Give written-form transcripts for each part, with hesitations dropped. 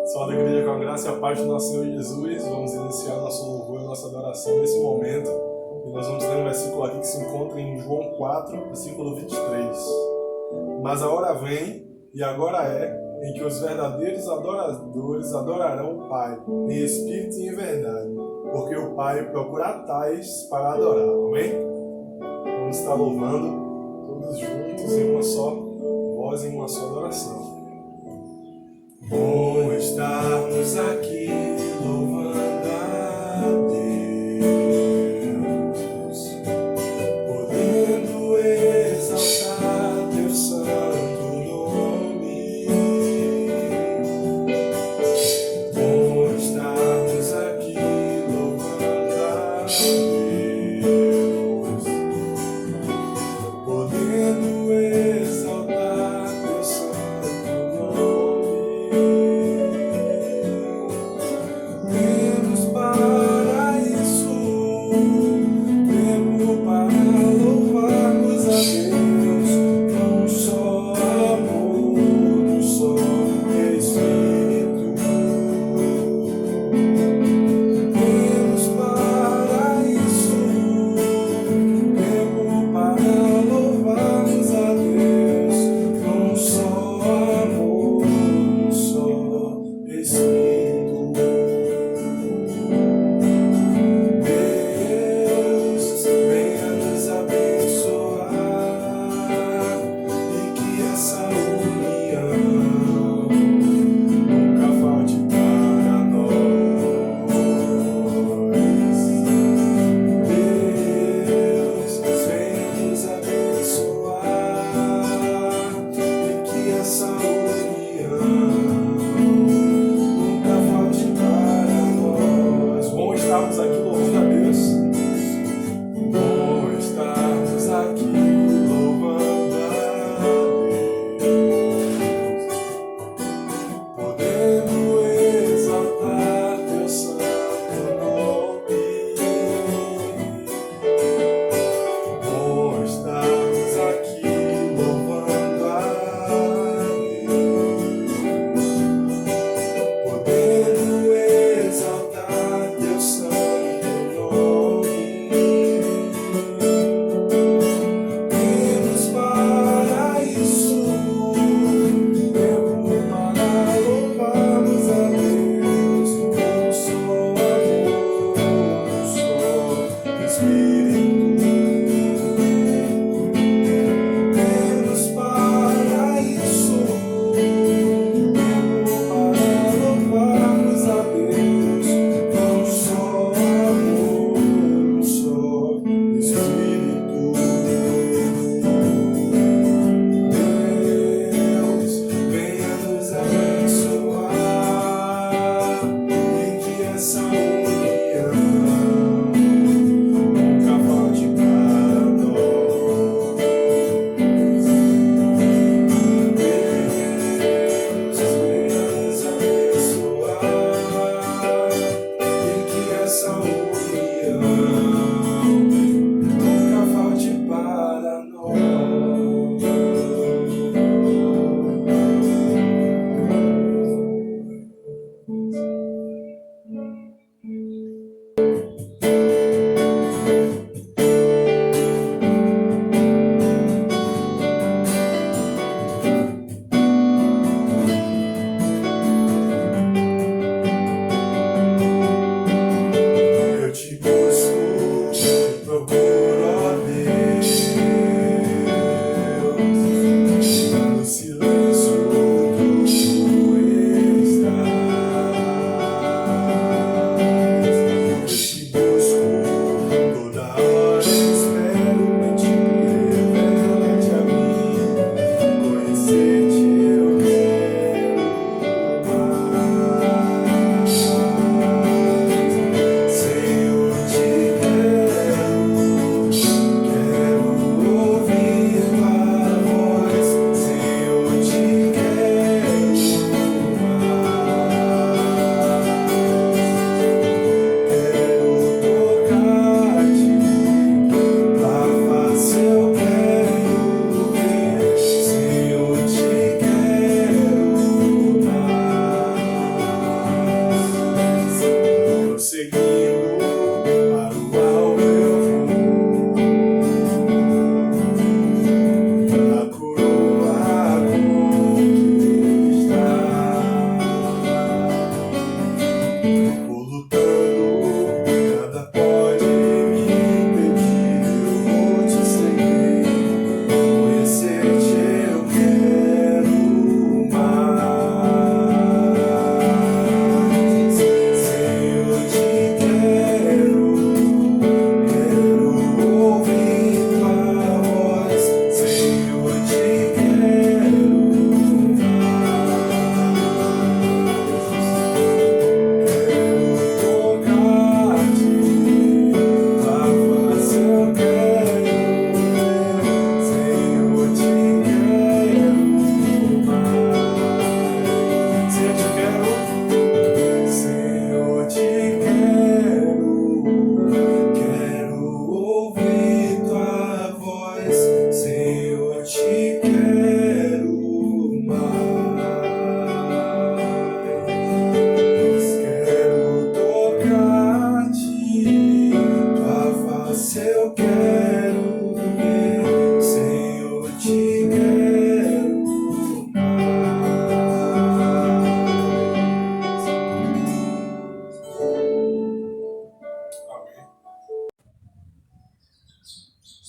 Pessoal da igreja, com a graça e a paz do nosso Senhor Jesus, vamos iniciar nosso louvor e nossa adoração nesse momento. E nós vamos ler um versículo aqui que se encontra em João 4, versículo 23. Mas a hora vem, e agora é, em que os verdadeiros adoradores adorarão o Pai, em espírito e em verdade, porque o Pai procura tais para adorar. Amém? Vamos estar louvando todos juntos em uma só voz, em uma só adoração. Bom estarmos aqui louvando a Deus, podendo exaltar teu santo nome. Bom estarmos aqui louvando a Deus, podendo exaltar teu santo nome.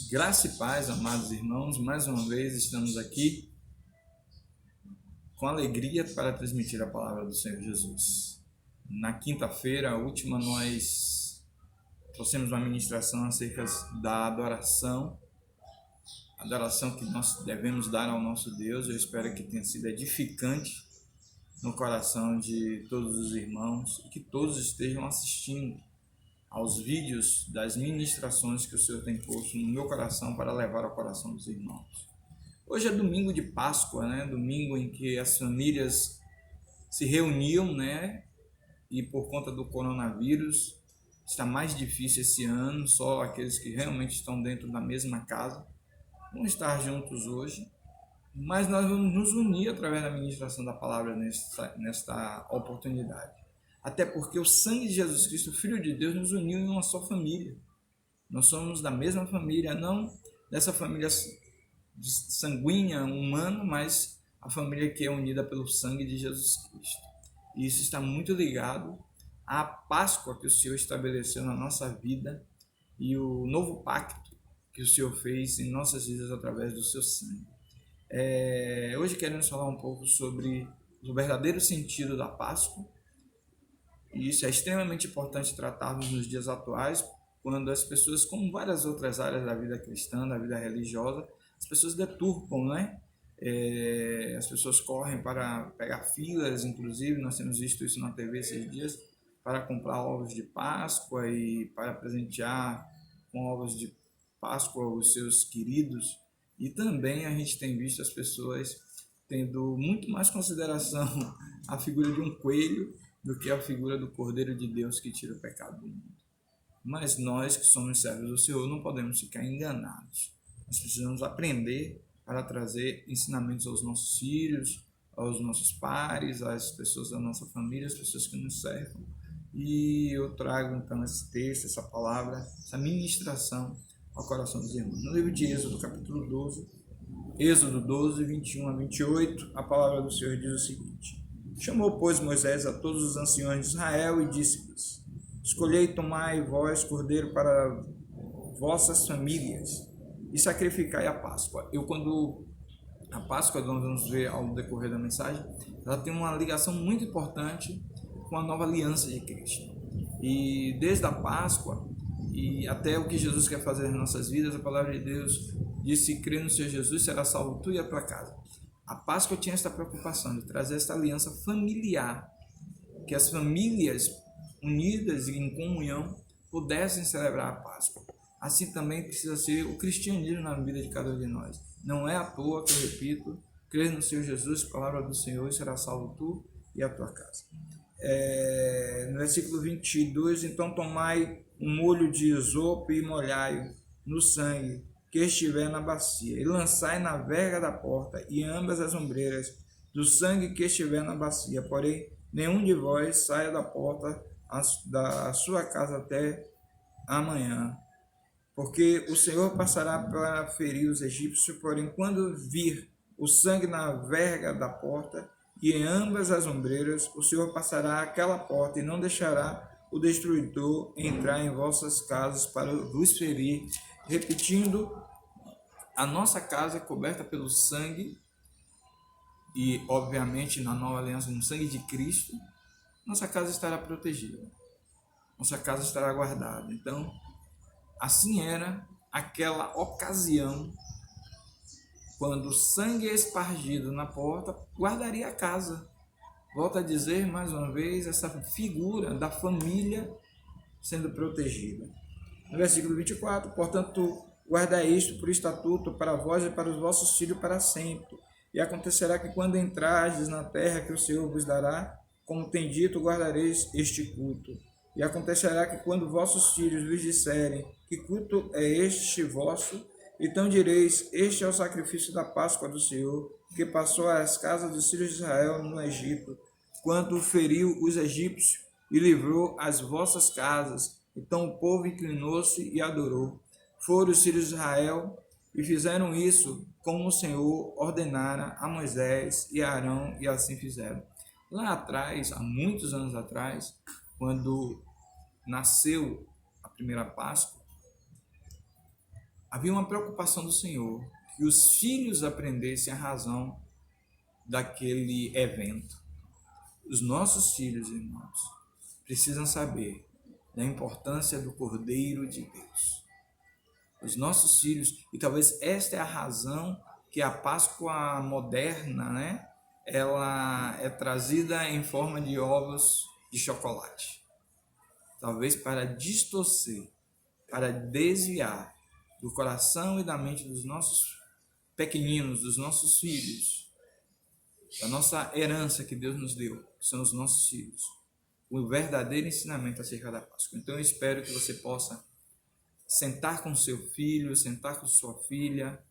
Graça e paz, amados irmãos, mais uma vez estamos aqui com alegria para transmitir a palavra do Senhor Jesus. Na quinta-feira, a última, nós trouxemos uma ministração acerca da adoração que nós devemos dar ao nosso Deus. Eu espero que tenha sido edificante no coração de todos os irmãos e que todos estejam assistindo aos vídeos das ministrações que o Senhor tem posto no meu coração para levar ao coração dos irmãos. Hoje é domingo de Páscoa, Domingo em que as famílias se reuniam, E por conta do coronavírus está mais difícil esse ano, só aqueles que realmente estão dentro da mesma casa vão estar juntos hoje. Mas nós vamos nos unir através da ministração da palavra nesta oportunidade. Até porque o sangue de Jesus Cristo, Filho de Deus, nos uniu em uma só família. Nós somos da mesma família, não dessa família sanguínea, humana, mas a família que é unida pelo sangue de Jesus Cristo. E isso está muito ligado à Páscoa que o Senhor estabeleceu na nossa vida e o novo pacto que o Senhor fez em nossas vidas através do seu sangue. Hoje queremos falar um pouco sobre o verdadeiro sentido da Páscoa. E isso é extremamente importante tratarmos nos dias atuais, quando as pessoas, como várias outras áreas da vida cristã, da vida religiosa, as pessoas deturpam, As pessoas correm para pegar filas, inclusive, nós temos visto isso na TV esses dias, para comprar ovos de Páscoa e para presentear com ovos de Páscoa os seus queridos. E também a gente tem visto as pessoas tendo muito mais consideração a figura de um coelho do que a figura do Cordeiro de Deus que tira o pecado do mundo. Mas nós que somos servos do Senhor não podemos ficar enganados. Nós precisamos aprender para trazer ensinamentos aos nossos filhos, aos nossos pares, às pessoas da nossa família, às pessoas que nos cercam. E eu trago então esse texto, essa palavra, essa ministração ao coração dos irmãos. No livro de Êxodo, capítulo 12, Êxodo 12, 21 a 28, a palavra do Senhor diz o seguinte: Chamou, pois, Moisés a todos os anciões de Israel e disse-lhes: Escolhei e tomai vós cordeiro para vossas famílias e sacrificai a Páscoa. Quando a Páscoa, nós vamos ver ao decorrer da mensagem, ela tem uma ligação muito importante com a nova aliança de Cristo. E desde a Páscoa e até o que Jesus quer fazer nas nossas vidas, a palavra de Deus diz: se crer no Senhor Jesus, será salvo tu e a tua casa. A Páscoa tinha esta preocupação de trazer esta aliança familiar, que as famílias unidas e em comunhão pudessem celebrar a Páscoa. Assim também precisa ser o cristianismo na vida de cada um de nós. Não é à toa que eu repito: crer no Senhor Jesus, palavra do Senhor, e será salvo tu e a tua casa. No versículo 22, então tomai um molho de esopo e molhai-o no sangue que estiver na bacia, e lançai na verga da porta e ambas as ombreiras do sangue que estiver na bacia. Porém, nenhum de vós saia da porta da sua casa até amanhã, porque o Senhor passará para ferir os egípcios. Porém, quando vir o sangue na verga da porta e em ambas as ombreiras, o Senhor passará aquela porta e não deixará o destruidor entrar em vossas casas para vos ferir. Repetindo, a nossa casa é coberta pelo sangue e, obviamente, na nova aliança, no sangue de Cristo, nossa casa estará protegida, nossa casa estará guardada. Então, assim era aquela ocasião, quando o sangue é espargido na porta, guardaria a casa. Volto a dizer mais uma vez, essa figura da família sendo protegida. No versículo 24, portanto, guardai isto por estatuto para vós e para os vossos filhos para sempre. E acontecerá que quando entrardes na terra que o Senhor vos dará, como tem dito, guardareis este culto. E acontecerá que quando vossos filhos vos disserem: que culto é este vosso? Então direis: este é o sacrifício da Páscoa do Senhor, que passou às casas dos filhos de Israel no Egito, quando feriu os egípcios e livrou as vossas casas. Então o povo inclinou-se e adorou. Foram os filhos de Israel e fizeram isso como o Senhor ordenara a Moisés e a Arão, e assim fizeram. Lá atrás, há muitos anos atrás, quando nasceu a primeira Páscoa, havia uma preocupação do Senhor que os filhos aprendessem a razão daquele evento. Os nossos filhos, irmãos, precisam saber da importância do Cordeiro de Deus. Os nossos filhos, e talvez esta é a razão que a Páscoa moderna, né, ela é trazida em forma de ovos de chocolate. Talvez para distorcer, para desviar do coração e da mente dos nossos pequeninos, dos nossos filhos, da nossa herança que Deus nos deu, que são os nossos filhos, o verdadeiro ensinamento acerca da Páscoa. Então eu espero que você possa sentar com seu filho, sentar com sua filha,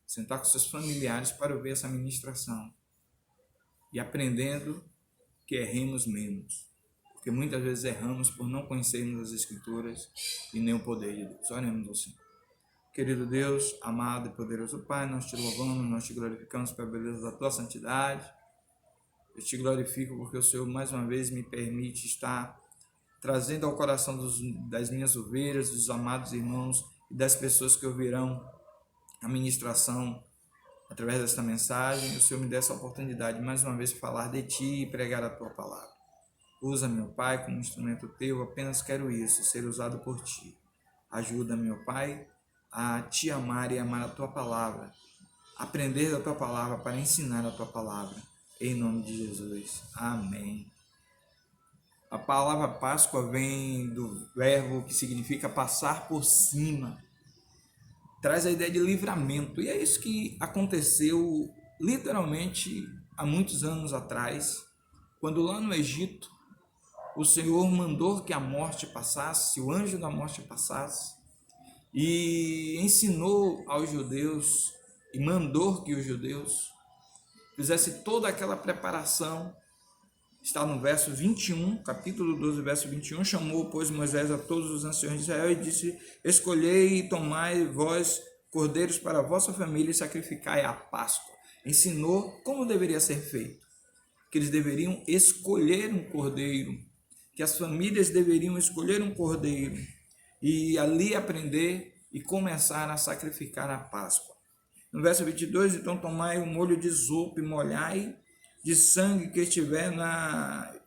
sentar com seus familiares para ouvir essa ministração e aprendendo que erremos menos, porque muitas vezes erramos por não conhecermos as Escrituras e nem o poder de Deus. Oremos ao Senhor. Querido Deus, amado e poderoso Pai, nós te louvamos, nós te glorificamos pela beleza da tua santidade. Eu te glorifico porque o Senhor mais uma vez me permite estar trazendo ao coração das minhas ovelhas, dos amados irmãos e das pessoas que ouvirão a ministração através desta mensagem. O Senhor me dê essa oportunidade mais uma vez de falar de Ti e pregar a Tua palavra. Usa, meu Pai, como instrumento Teu, apenas quero isso, ser usado por Ti. Ajuda, meu Pai, a Te amar e amar a Tua palavra, aprender da Tua palavra para ensinar a Tua palavra. Em nome de Jesus. Amém. A palavra Páscoa vem do verbo que significa passar por cima. Traz a ideia de livramento. E é isso que aconteceu literalmente há muitos anos atrás, quando lá no Egito o Senhor mandou que a morte passasse, o anjo da morte passasse, e ensinou aos judeus e mandou que os judeus fizessem toda aquela preparação. Está no verso 21, capítulo 12, verso 21, chamou, pois, Moisés a todos os anciões de Israel e disse, escolhei e tomai vós cordeiros para a vossa família e sacrificai a Páscoa. Ensinou como deveria ser feito, que eles deveriam escolher um cordeiro, que as famílias deveriam escolher um cordeiro e ali aprender e começar a sacrificar a Páscoa. No verso 22, então tomai o molho de isopo e molhai de sangue que estiver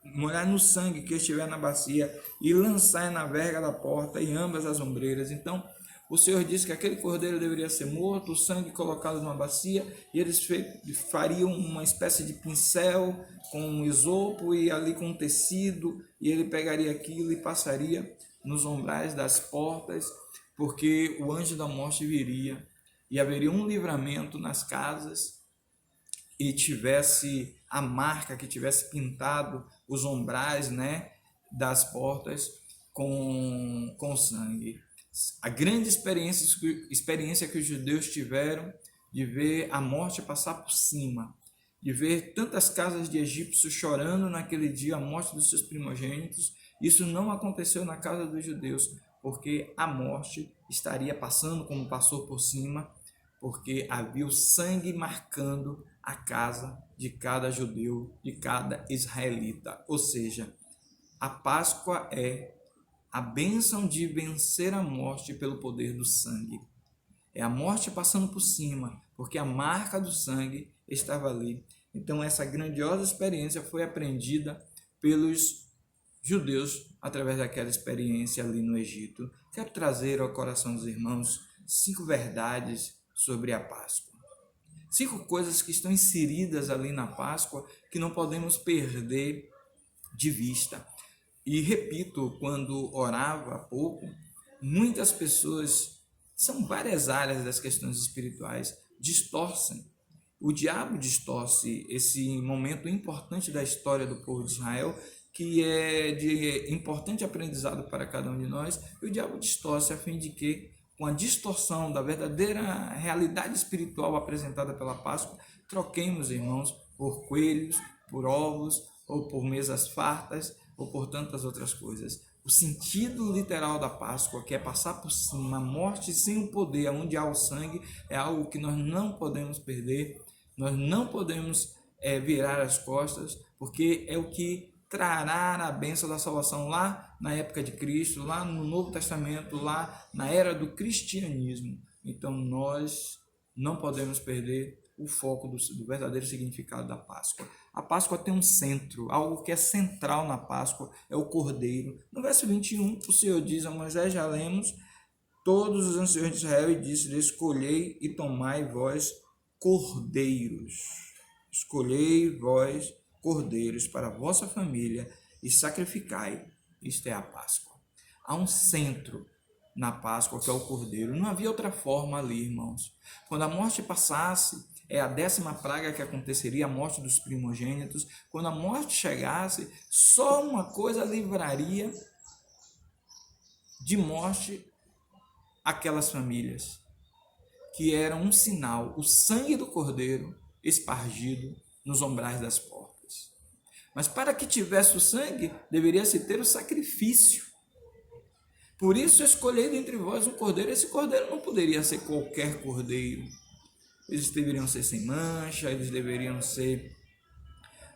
molhar no sangue que estiver na bacia e lançar na verga da porta e ambas as ombreiras. Então o Senhor disse que aquele cordeiro deveria ser morto, o sangue colocado numa bacia, e eles fariam uma espécie de pincel com um isopo e ali com um tecido, e ele pegaria aquilo e passaria nos umbrais das portas, porque o anjo da morte viria e haveria um livramento nas casas e tivesse a marca, que tivesse pintado os umbrais, né, das portas com sangue. A grande experiência que os judeus tiveram de ver a morte passar por cima, de ver tantas casas de egípcios chorando naquele dia a morte dos seus primogênitos, isso não aconteceu na casa dos judeus, porque a morte estaria passando como passou por cima, porque havia o sangue marcando a casa de cada judeu, de cada israelita. Ou seja, a Páscoa é a bênção de vencer a morte pelo poder do sangue. É a morte passando por cima, porque a marca do sangue estava ali. Então essa grandiosa experiência foi aprendida pelos judeus através daquela experiência ali no Egito. Quero trazer ao coração dos irmãos 5 verdades sobre a Páscoa. 5 coisas que estão inseridas ali na Páscoa que não podemos perder de vista. E repito, quando orava há pouco, muitas pessoas, são várias áreas das questões espirituais, distorcem. O diabo distorce esse momento importante da história do povo de Israel, que é de importante aprendizado para cada um de nós, e o diabo distorce a fim de que, com a distorção da verdadeira realidade espiritual apresentada pela Páscoa, troquemos, irmãos, por coelhos, por ovos, ou por mesas fartas, ou por tantas outras coisas. O sentido literal da Páscoa, que é passar por cima, a morte sem o poder, onde há o sangue, é algo que nós não podemos perder, nós não podemos virar as costas, porque é o que trará a bênção da salvação lá na época de Cristo, lá no Novo Testamento, lá na era do cristianismo. Então nós não podemos perder o foco do verdadeiro significado da Páscoa. A Páscoa tem um centro, algo que é central na Páscoa, é o Cordeiro. No verso 21, o Senhor diz a Moisés, já lemos, todos os anciões de Israel, e disse, escolhei e tomai vós cordeiros. Escolhei vós cordeiros para a vossa família e sacrificai. Isto é a Páscoa. Há um centro na Páscoa que é o cordeiro. Não havia outra forma ali, irmãos. Quando a morte passasse, é a 10ª praga que aconteceria, a morte dos primogênitos. Quando a morte chegasse, só uma coisa livraria de morte aquelas famílias, que era um sinal, o sangue do cordeiro espargido nos umbrais das portas. Mas para que tivesse o sangue, deveria-se ter o sacrifício. Por isso, escolhei dentre vós um cordeiro. Esse cordeiro não poderia ser qualquer cordeiro. Eles deveriam ser sem mancha, eles deveriam ser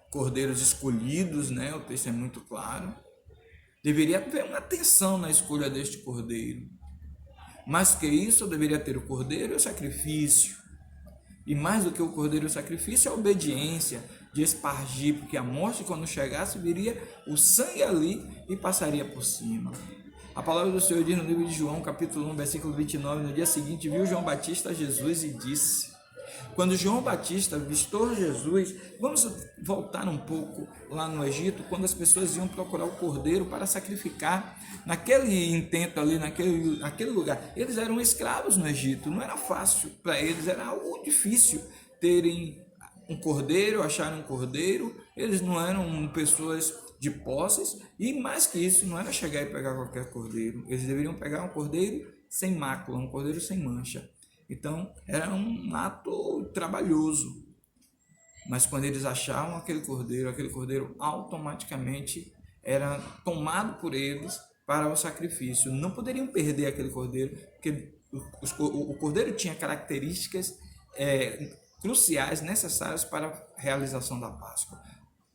cordeiros escolhidos, né? O texto é muito claro. Deveria haver uma atenção na escolha deste cordeiro. Mais que isso, deveria ter o cordeiro e o sacrifício. E mais do que o cordeiro e o sacrifício, a obediência de espargir, porque a morte, quando chegasse, viria o sangue ali e passaria por cima. A palavra do Senhor diz no livro de João, capítulo 1, versículo 29, no dia seguinte, viu João Batista Jesus e disse... Quando João Batista avistou Jesus, vamos voltar um pouco lá no Egito, quando as pessoas iam procurar o cordeiro para sacrificar, naquele intento ali, naquele lugar. Eles eram escravos no Egito, não era fácil para eles, era algo difícil terem um cordeiro, acharem um cordeiro. Eles não eram pessoas de posses, e mais que isso, não era chegar e pegar qualquer cordeiro. Eles deveriam pegar um cordeiro sem mácula, um cordeiro sem mancha. Então, era um ato trabalhoso. Mas quando eles achavam aquele cordeiro automaticamente era tomado por eles para o sacrifício. Não poderiam perder aquele cordeiro, porque o cordeiro tinha características cruciais, necessárias para a realização da Páscoa.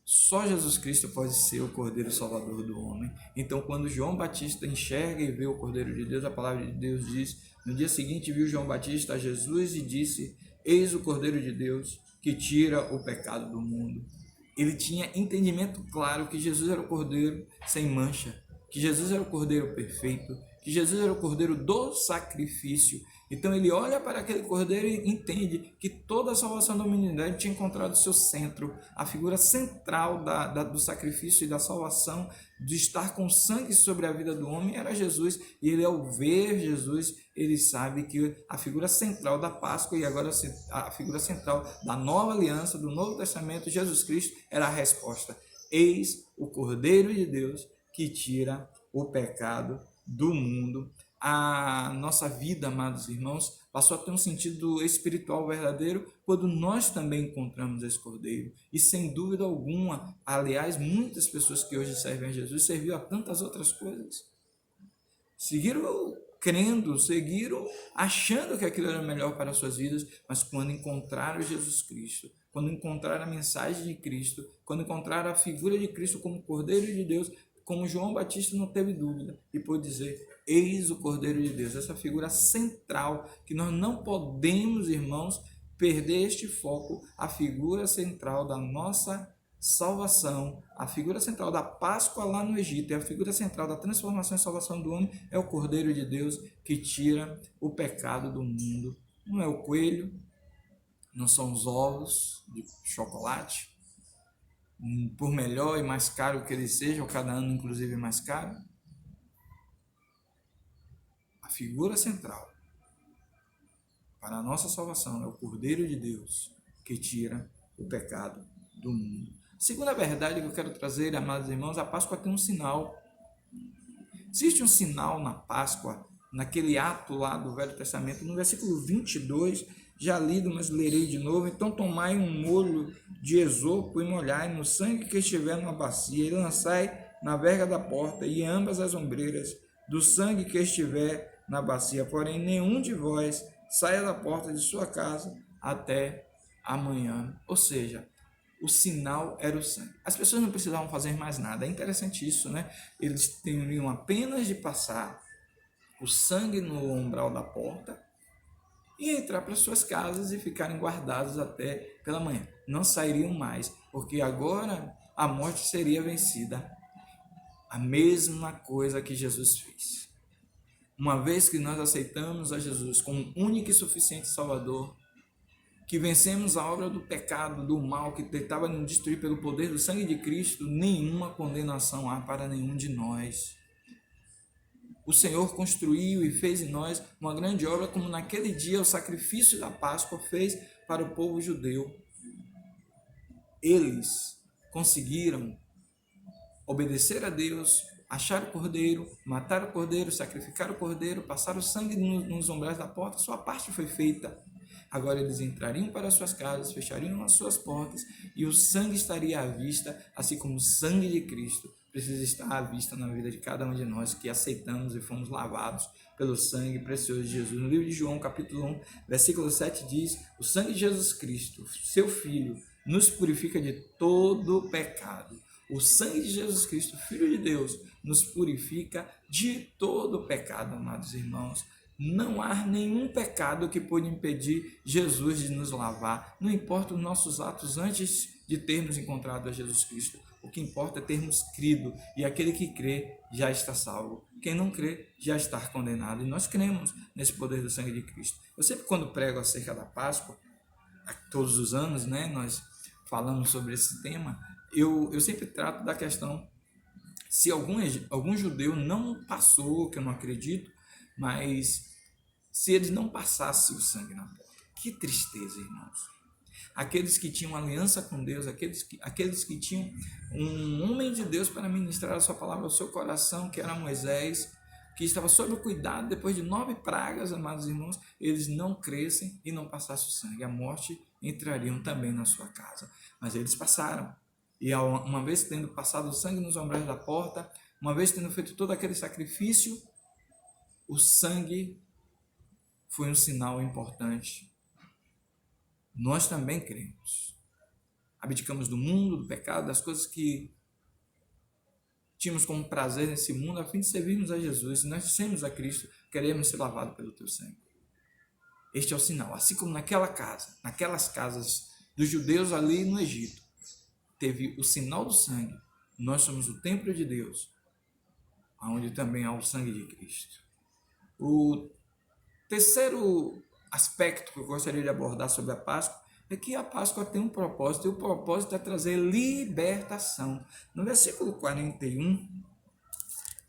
Só Jesus Cristo pode ser o Cordeiro Salvador do homem. Então, quando João Batista enxerga e vê o Cordeiro de Deus, a palavra de Deus diz, no dia seguinte viu João Batista a Jesus e disse, eis o Cordeiro de Deus que tira o pecado do mundo. Ele tinha entendimento claro que Jesus era o Cordeiro sem mancha, que Jesus era o Cordeiro perfeito, que Jesus era o Cordeiro do sacrifício. Então ele olha para aquele cordeiro e entende que toda a salvação da humanidade tinha encontrado seu centro, a figura central do sacrifício e da salvação, de estar com sangue sobre a vida do homem, era Jesus. E ele, ao ver Jesus, ele sabe que a figura central da Páscoa e agora a figura central da nova aliança, do Novo Testamento, Jesus Cristo, era a resposta. Eis o Cordeiro de Deus que tira o pecado do mundo. A nossa vida, amados irmãos, passou a ter um sentido espiritual verdadeiro quando nós também encontramos esse Cordeiro. E sem dúvida alguma, aliás, muitas pessoas que hoje servem a Jesus serviram a tantas outras coisas. Seguiram crendo, seguiram achando que aquilo era melhor para as suas vidas, mas quando encontraram Jesus Cristo, quando encontraram a mensagem de Cristo, quando encontraram a figura de Cristo como Cordeiro de Deus, como João Batista não teve dúvida e pôde dizer, eis o Cordeiro de Deus, essa figura central, que nós não podemos, irmãos, perder este foco, a figura central da nossa salvação, a figura central da Páscoa lá no Egito, e a figura central da transformação e salvação do homem é o Cordeiro de Deus que tira o pecado do mundo. Não é o coelho, não são os ovos de chocolate, por melhor e mais caro que eles sejam, cada ano inclusive mais caro. A figura central para a nossa salvação é o Cordeiro de Deus que tira o pecado do mundo. Segunda verdade que eu quero trazer, amados irmãos, a Páscoa tem um sinal. Existe um sinal na Páscoa, naquele ato lá do Velho Testamento, no versículo 22, já lido, mas lerei de novo. Então tomai um molho de esopo e molhai no sangue que estiver numa bacia e lançai na verga da porta e ambas as ombreiras do sangue que estiver na bacia. Porém, nenhum de vós saia da porta de sua casa até amanhã. Ou seja, o sinal era o sangue. As pessoas não precisavam fazer mais nada. É interessante isso, né? Eles teriam apenas de passar o sangue no umbral da porta e entrar para suas casas e ficarem guardados até pela manhã. Não sairiam mais, porque agora a morte seria vencida. A mesma coisa que Jesus fez. Uma vez que nós aceitamos a Jesus como único e suficiente Salvador, que vencemos a obra do pecado, do mal que tentava nos destruir pelo poder do sangue de Cristo, nenhuma condenação há para nenhum de nós. O Senhor construiu e fez em nós uma grande obra, como naquele dia o sacrifício da Páscoa fez para o povo judeu. Eles conseguiram obedecer a Deus, achar o cordeiro, matar o cordeiro, sacrificar o cordeiro, passar o sangue nos umbrais da porta, sua parte foi feita. Agora eles entrariam para suas casas, fechariam as suas portas e o sangue estaria à vista, assim como o sangue de Cristo precisa estar à vista na vida de cada um de nós que aceitamos e fomos lavados pelo sangue precioso de Jesus. No livro de João, capítulo 1, versículo 7 diz: o sangue de Jesus Cristo, seu Filho, nos purifica de todo pecado. O sangue de Jesus Cristo, Filho de Deus, nos purifica de todo pecado, amados irmãos. Não há nenhum pecado que pode impedir Jesus de nos lavar. Não importa os nossos atos antes de termos encontrado a Jesus Cristo. O que importa é termos crido. E aquele que crê já está salvo. Quem não crê já está condenado. E nós cremos nesse poder do sangue de Cristo. Eu sempre, quando prego acerca da Páscoa, todos os anos, né, nós falamos sobre esse tema, eu sempre trato da questão, se algum judeu não passou, que eu não acredito, mas se eles não passassem o sangue na porta, que tristeza, irmãos. Aqueles que tinham aliança com Deus, aqueles que tinham um homem de Deus para ministrar a sua palavra ao seu coração, que era Moisés, que estava sob o cuidado, depois de 9 pragas, amados irmãos, eles não crescem e não passassem o sangue. A morte entrariam também na sua casa. Mas eles passaram. E uma vez tendo passado o sangue nos umbrais da porta, uma vez tendo feito todo aquele sacrifício, o sangue foi um sinal importante. Nós também cremos. Abdicamos do mundo, do pecado, das coisas que tínhamos como prazer nesse mundo, a fim de servirmos a Jesus. E nós dissemos a Cristo: queremos ser lavados pelo teu sangue. Este é o sinal. Assim como naquelas casas dos judeus ali no Egito, teve o sinal do sangue. Nós somos o templo de Deus, onde também há o sangue de Cristo. O terceiro aspecto que eu gostaria de abordar sobre a Páscoa é que a Páscoa tem um propósito, e o propósito é trazer libertação. No versículo 41,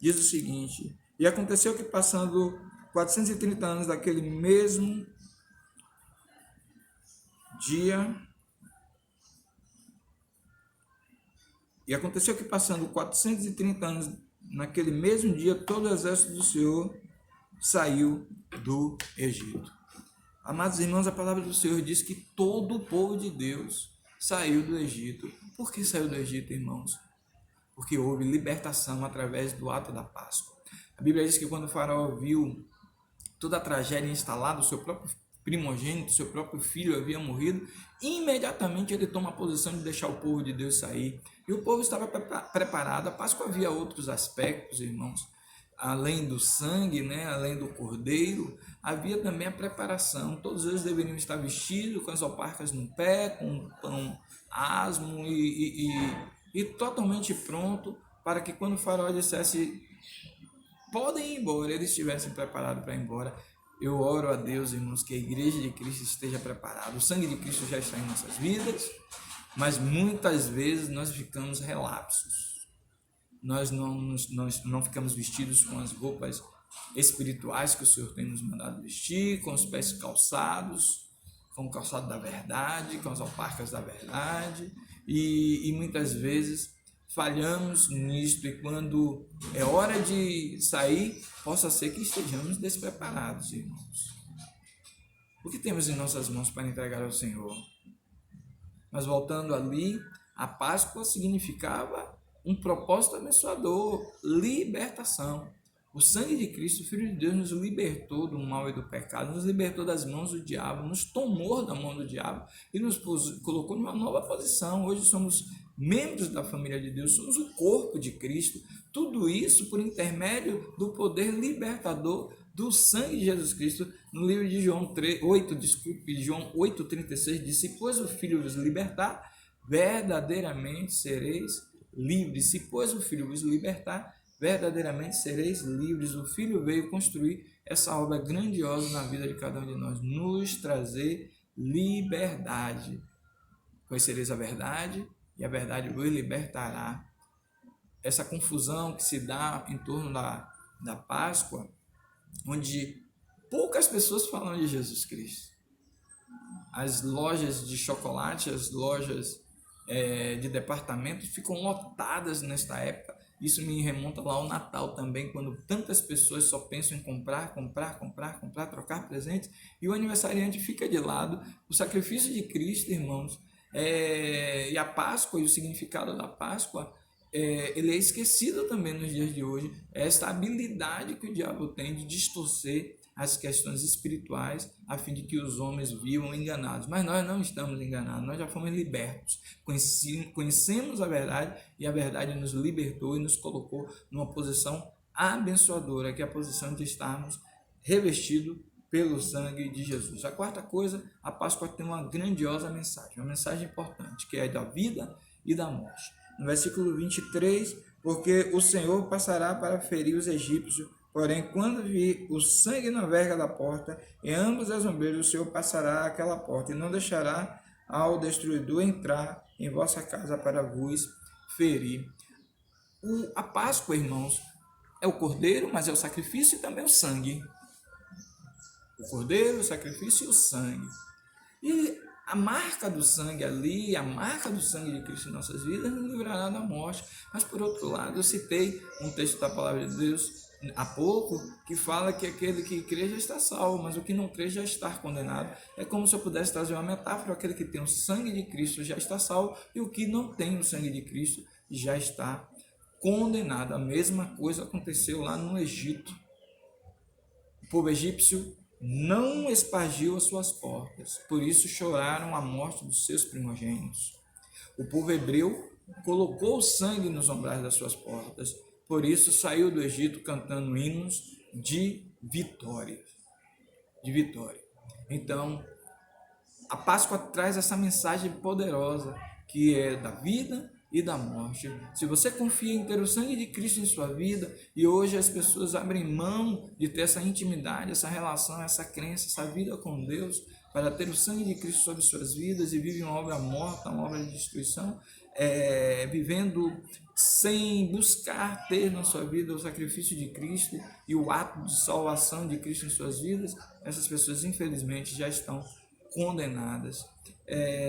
diz o seguinte: e aconteceu que, passando 430 anos daquele mesmo dia, naquele mesmo dia, todo o exército do Senhor saiu do Egito. Amados irmãos, a palavra do Senhor diz que todo o povo de Deus saiu do Egito. Por que saiu do Egito, irmãos? Porque houve libertação através do ato da Páscoa. A Bíblia diz que quando o faraó viu toda a tragédia instalada, o seu próprio primogênito, seu próprio filho havia morrido, imediatamente ele toma a posição de deixar o povo de Deus sair. E o povo estava preparado. A Páscoa havia outros aspectos, irmãos. Além do sangue, né, além do cordeiro, havia também a preparação. Todos eles deveriam estar vestidos com as alparcas no pé, com o pão asmo e totalmente pronto, para que quando o faraó dissesse podem ir embora, eles estivessem preparados para ir embora. Eu oro a Deus, irmãos, que a igreja de Cristo esteja preparada. O sangue de Cristo já está em nossas vidas, mas muitas vezes nós ficamos relapsos. Nós não ficamos vestidos com as roupas espirituais que o Senhor tem nos mandado vestir, com os pés calçados, com o calçado da verdade, com as alparcas da verdade, e muitas vezes falhamos nisto, e quando é hora de sair, possa ser que estejamos despreparados, irmãos. O que temos em nossas mãos para entregar ao Senhor? Mas voltando ali, a Páscoa significava um propósito abençoador, libertação. O sangue de Cristo, o Filho de Deus, nos libertou do mal e do pecado, nos libertou das mãos do diabo, nos tomou da mão do diabo e nos colocou numa nova posição. Hoje somos membros da família de Deus, somos o corpo de Cristo. Tudo isso por intermédio do poder libertador do sangue de Jesus Cristo. No livro de João 8,36 diz: pois o Filho vos libertar, verdadeiramente sereis livres. Se, pois, o Filho vos libertar, verdadeiramente sereis livres. O Filho veio construir essa obra grandiosa na vida de cada um de nós, nos trazer liberdade. Conhecereis a verdade e a verdade vos libertará. Essa confusão que se dá em torno da Páscoa, onde poucas pessoas falam de Jesus Cristo. As lojas de chocolate, as lojas de departamento ficam lotadas nesta época. Isso me remonta lá ao Natal também, quando tantas pessoas só pensam em comprar, trocar presentes, e o aniversariante fica de lado. O sacrifício de Cristo, irmãos, e a Páscoa e o significado da Páscoa, ele é esquecido também nos dias de hoje. Esta habilidade que o diabo tem de distorcer as questões espirituais a fim de que os homens vivam enganados. Mas nós não estamos enganados, nós já fomos libertos. Conhecemos a verdade e a verdade nos libertou e nos colocou numa posição abençoadora, que é a posição de estarmos revestidos pelo sangue de Jesus. A quarta coisa, a Páscoa tem uma grandiosa mensagem, uma mensagem importante, que é da vida e da morte. No versículo 23, porque o Senhor passará para ferir os egípcios, porém, quando vir o sangue na verga da porta, em ambos as ombreiras, o Senhor passará aquela porta, e não deixará ao destruidor entrar em vossa casa para vos ferir. A Páscoa, irmãos, é o cordeiro, mas é o sacrifício e também o sangue. O cordeiro, o sacrifício e o sangue. E a marca do sangue ali, a marca do sangue de Cristo em nossas vidas, nos livrará da morte. Mas, por outro lado, eu citei um texto da palavra de Deus há pouco, que fala que aquele que crê já está salvo, mas o que não crê já está condenado. É como se eu pudesse trazer uma metáfora: aquele que tem o sangue de Cristo já está salvo, e o que não tem o sangue de Cristo já está condenado. A mesma coisa aconteceu lá no Egito. O povo egípcio não espargiu as suas portas, por isso choraram a morte dos seus primogênitos. O povo hebreu colocou o sangue nos umbrais das suas portas, por isso saiu do Egito cantando hinos de vitória. Então, a Páscoa traz essa mensagem poderosa, que é da vida e da morte. Se você confia em ter o sangue de Cristo em sua vida, e hoje as pessoas abrem mão de ter essa intimidade, essa relação, essa crença, essa vida com Deus, para ter o sangue de Cristo sobre suas vidas, e vivem uma obra morta, uma obra de destruição, vivendo sem buscar ter na sua vida o sacrifício de Cristo e o ato de salvação de Cristo em suas vidas, essas pessoas infelizmente já estão condenadas.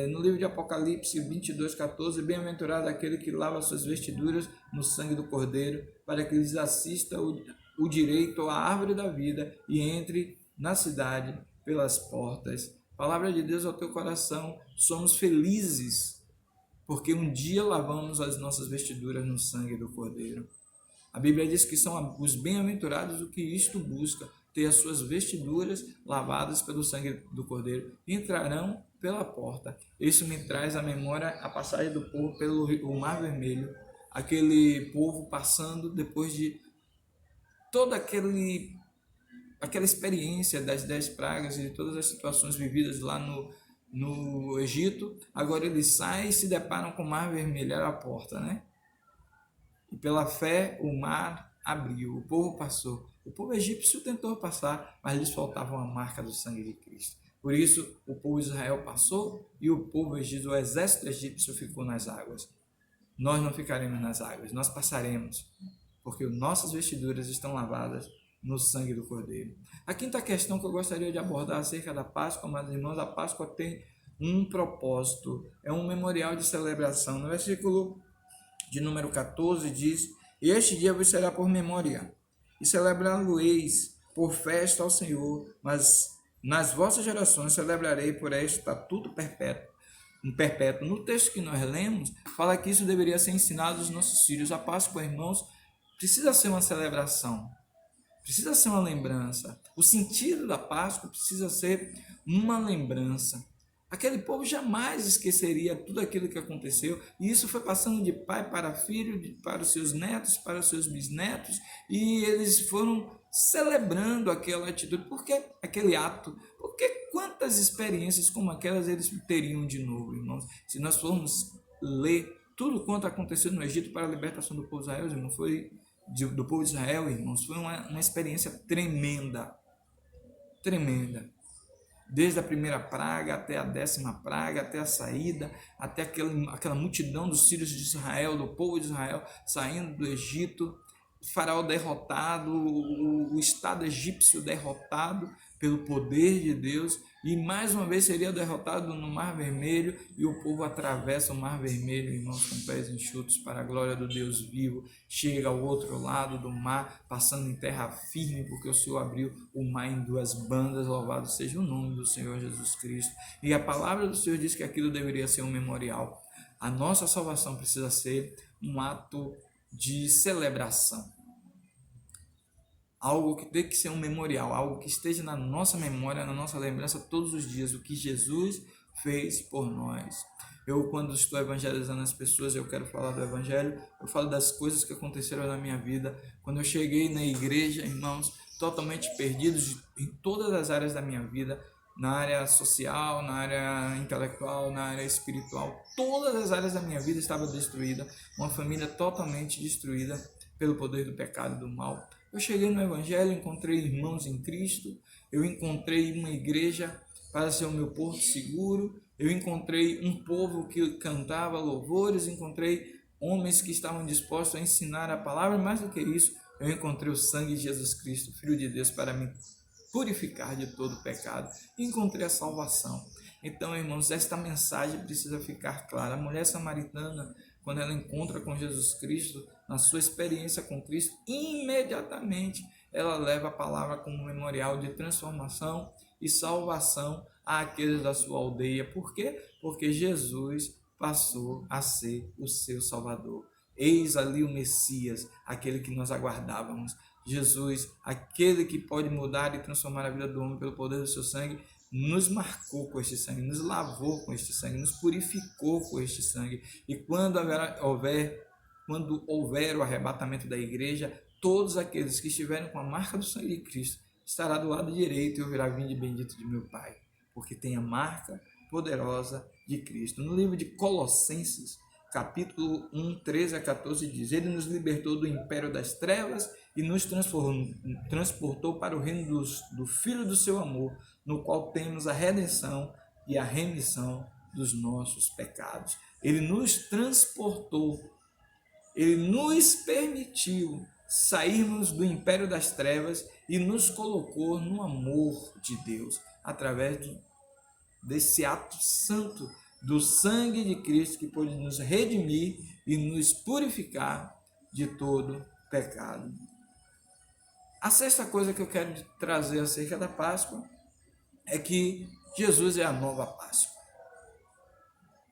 No livro de Apocalipse 22:14, bem-aventurado aquele que lava suas vestiduras no sangue do Cordeiro, para que lhes assista o direito à árvore da vida e entre na cidade pelas portas. Palavra de Deus ao teu coração: somos felizes porque um dia lavamos as nossas vestiduras no sangue do Cordeiro. A Bíblia diz que são os bem-aventurados o que isto busca, ter as suas vestiduras lavadas pelo sangue do Cordeiro, e entrarão pela porta. Isso me traz à memória a passagem do povo pelo Mar Vermelho, aquele povo passando depois de toda aquela experiência das 10 pragas e de todas as situações vividas lá no Egito. Agora eles saem e se deparam com o Mar Vermelho, era a porta, né? E pela fé o mar abriu, o povo passou. O povo egípcio tentou passar, mas lhes faltava uma marca do sangue de Cristo. Por isso o povo de Israel passou e o povo egípcio, o exército egípcio, ficou nas águas. Nós não ficaremos nas águas, nós passaremos, porque nossas vestiduras estão lavadas no sangue do Cordeiro. A quinta questão que eu gostaria de abordar acerca da Páscoa, mas irmãos, a Páscoa tem um propósito, é um memorial de celebração. No versículo de número 14 diz: e este dia vos será por memória, e celebrá-lo-eis por festa ao Senhor, mas nas vossas gerações celebrarei por estatuto perpétuo. No texto que nós lemos, fala que isso deveria ser ensinado aos nossos filhos. A Páscoa, irmãos, precisa ser uma celebração. Precisa ser uma lembrança. O sentido da Páscoa precisa ser uma lembrança. Aquele povo jamais esqueceria tudo aquilo que aconteceu, e isso foi passando de pai para filho, para os seus netos, para os seus bisnetos, e eles foram celebrando aquela atitude, porque aquele ato, porque quantas experiências como aquelas eles teriam de novo, irmãos? Se nós formos ler tudo quanto aconteceu no Egito para a libertação do povo de Israel, irmãos, do povo de Israel, irmãos, foi uma experiência tremenda, tremenda. Desde a primeira praga até a 10ª praga, até a saída, até aquela multidão dos filhos de Israel, do povo de Israel, saindo do Egito, o faraó derrotado, o Estado egípcio derrotado pelo poder de Deus, e mais uma vez seria derrotado no Mar Vermelho, e o povo atravessa o Mar Vermelho, irmãos, com pés enxutos, para a glória do Deus vivo, chega ao outro lado do mar, passando em terra firme, porque o Senhor abriu o mar em 2 bandas, louvado seja o nome do Senhor Jesus Cristo. E a palavra do Senhor diz que aquilo deveria ser um memorial. A nossa salvação precisa ser um ato de celebração, algo que tem que ser um memorial, algo que esteja na nossa memória, na nossa lembrança todos os dias, o que Jesus fez por nós. Eu, quando estou evangelizando as pessoas, eu quero falar do evangelho, eu falo das coisas que aconteceram na minha vida. Quando eu cheguei na igreja, irmãos, totalmente perdidos em todas as áreas da minha vida, na área social, na área intelectual, na área espiritual, todas as áreas da minha vida estavam destruídas, uma família totalmente destruída pelo poder do pecado e do mal. Eu cheguei no evangelho, encontrei irmãos em Cristo, eu encontrei uma igreja para ser o meu porto seguro, eu encontrei um povo que cantava louvores, encontrei homens que estavam dispostos a ensinar a palavra, mais do que isso, eu encontrei o sangue de Jesus Cristo, Filho de Deus, para me purificar de todo pecado, e encontrei a salvação. Então, irmãos, esta mensagem precisa ficar clara. A mulher samaritana, quando ela encontra com Jesus Cristo, na sua experiência com Cristo, imediatamente ela leva a palavra como memorial de transformação e salvação àqueles da sua aldeia. Por quê? Porque Jesus passou a ser o seu Salvador. Eis ali o Messias, aquele que nós aguardávamos. Jesus, aquele que pode mudar e transformar a vida do homem pelo poder do seu sangue, nos marcou com este sangue, nos lavou com este sangue, nos purificou com este sangue. E quando houver o arrebatamento da igreja, todos aqueles que estiverem com a marca do sangue de Cristo estará do lado direito e ouvirá: vinde bendito de meu Pai, porque tem a marca poderosa de Cristo. No livro de Colossenses, capítulo 1, 13 a 14 diz: ele nos libertou do império das trevas e nos transportou para o reino do Filho do seu amor, no qual temos a redenção e a remissão dos nossos pecados. Ele nos transportou, ele nos permitiu sairmos do império das trevas e nos colocou no amor de Deus, através desse ato santo do sangue de Cristo, que pode nos redimir e nos purificar de todo pecado. A sexta coisa que eu quero trazer acerca da Páscoa é que Jesus é a nova Páscoa.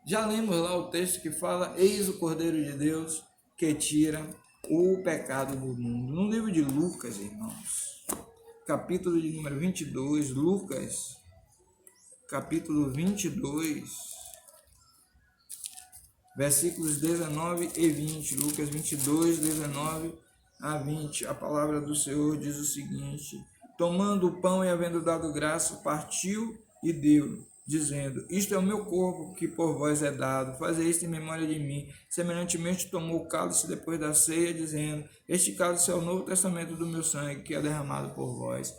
Já lemos lá o texto que fala: eis o Cordeiro de Deus que tira o pecado do mundo. No livro de Lucas, irmãos, capítulo de número 22, Lucas, capítulo 22, versículos 19 e 20, Lucas 22, 19 a 20, a palavra do Senhor diz o seguinte: tomando o pão e havendo dado graça, partiu e deu, dizendo: isto é o meu corpo que por vós é dado, fazei isto em memória de mim. Semelhantemente tomou o cálice depois da ceia, dizendo: este cálice é o novo testamento do meu sangue, que é derramado por vós.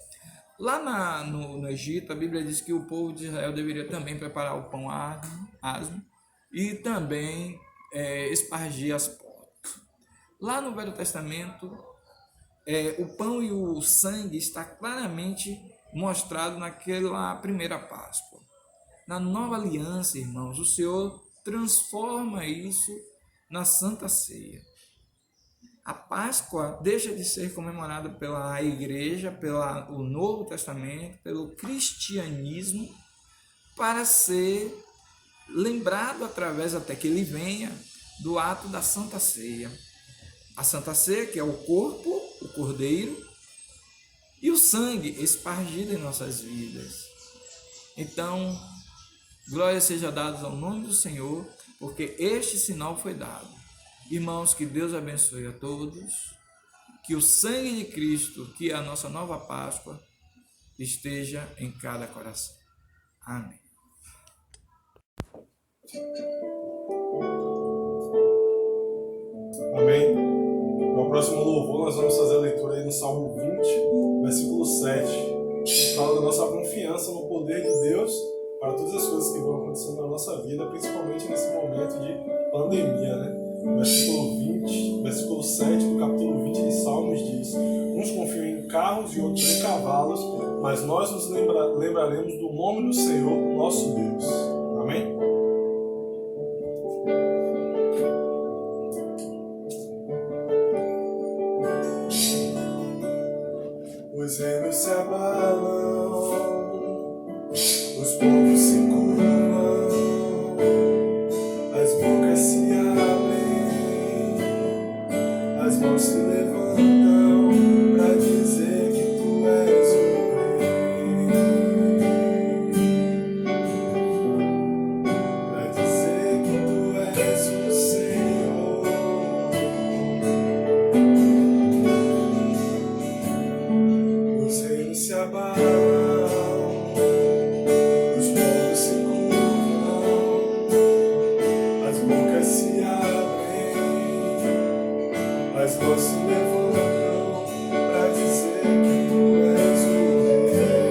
Lá no Egito, a Bíblia diz que o povo de Israel deveria também preparar o pão asmo e também espargir as portas. Lá no Velho Testamento, o pão e o sangue está claramente mostrado naquela primeira Páscoa. Na nova aliança, irmãos, o Senhor transforma isso na Santa Ceia. A Páscoa deixa de ser comemorada pela igreja, pelo Novo Testamento, pelo cristianismo, para ser lembrado através, até que ele venha, do ato da Santa Ceia. A Santa Ceia, que é o corpo, o cordeiro, e o sangue espargido em nossas vidas. Então, glória seja dada ao nome do Senhor, porque este sinal foi dado. Irmãos, que Deus abençoe a todos, que o sangue de Cristo, que é a nossa nova Páscoa, esteja em cada coração. Amém. Amém. No próximo louvor nós vamos fazer a leitura aí no Salmo 20, versículo 7, que fala da nossa confiança no poder de Deus para todas as coisas que vão acontecendo na nossa vida, principalmente nesse momento de pandemia, né? Versículo 20, versículo 7 do capítulo 20 de Salmos diz: uns confiam em carros e outros em cavalos, mas nós nos lembraremos do nome do Senhor, nosso Deus. Amém? Os reinos se abalam, os povos se curvam, as bocas se abrem, as mãos se levantam para dizer que tu és o Rei, para dizer que tu és o Senhor. Os reinos se abalam, os povos se curvam, as bocas se abrem, as mãos se levantam para dizer que tu és o Rei,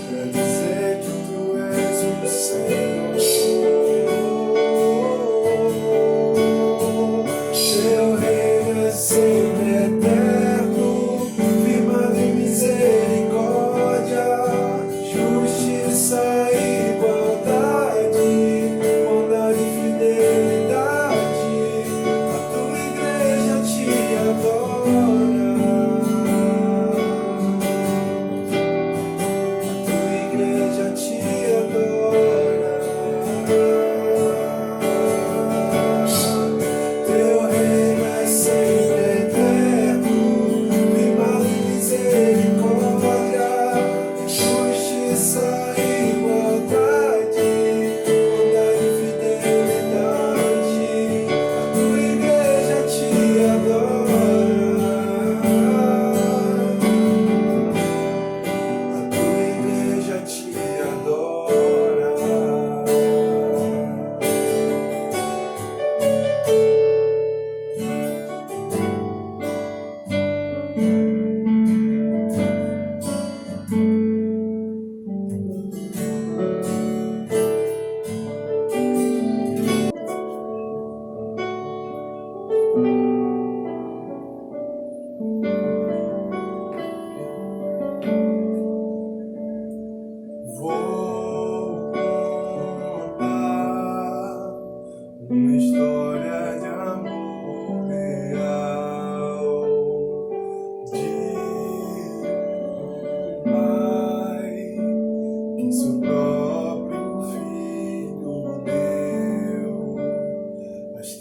para dizer que tu és o Senhor. Teu reino é sempre eterno, firmado em misericórdia, justiça e igualdade, bondade e fidelidade. A tua igreja te adora, a tua igreja te adora. Teu reino é sempre eterno, firmado em misericórdia, justiça e igualdade, bondade e fidelidade. A tua igreja te adora, a tua igreja te adora. Vou contar uma história de amor real, de um pai que seu próprio filho deu. As